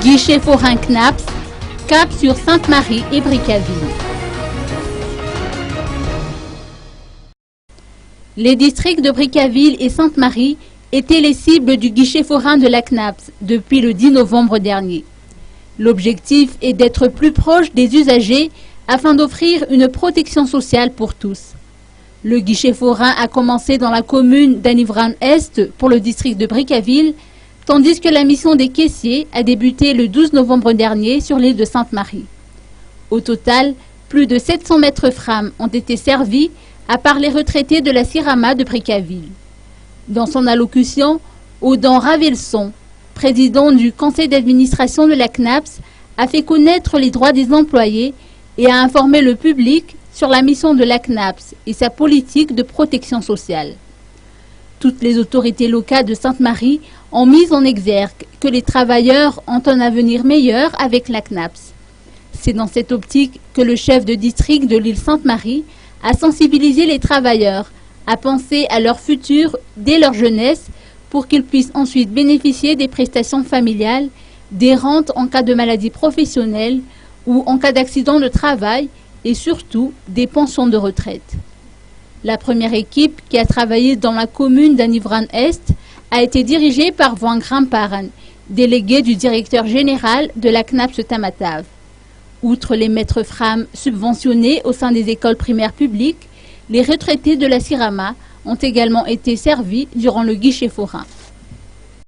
Guichet forain CNAPS, cap sur Sainte-Marie et Brickaville. Les districts de Brickaville et Sainte-Marie étaient les cibles du guichet forain de la CNAPS depuis le 10 novembre dernier. L'objectif est d'être plus proche des usagers afin d'offrir une protection sociale pour tous. Le guichet forain a commencé dans la commune d'Anivran-Est pour le district de Brickaville, tandis que la mission des caissiers a débuté le 12 novembre dernier sur l'île de Sainte-Marie. Au total, plus de 700 mètres frames ont été servis, à part les retraités de la CIRAMA de Brickaville. Dans son allocution, Audan Ravelson, président du conseil d'administration de la CNAPS, a fait connaître les droits des employés et a informé le public sur la mission de la CNAPS et sa politique de protection sociale. Toutes les autorités locales de Sainte-Marie ont mis en exergue que les travailleurs ont un avenir meilleur avec la CNAPS. C'est dans cette optique que le chef de district de l'île Sainte-Marie a sensibilisé les travailleurs à penser à leur futur dès leur jeunesse pour qu'ils puissent ensuite bénéficier des prestations familiales, des rentes en cas de maladie professionnelle ou en cas d'accident de travail et surtout des pensions de retraite. La première équipe qui a travaillé dans la commune d'Anivran-Est a été dirigée par Van Gramparan, délégué du directeur général de la CNAPS Tamatave. Outre les maîtres frames subventionnés au sein des écoles primaires publiques, les retraités de la CIRAMA ont également été servis durant le guichet forain.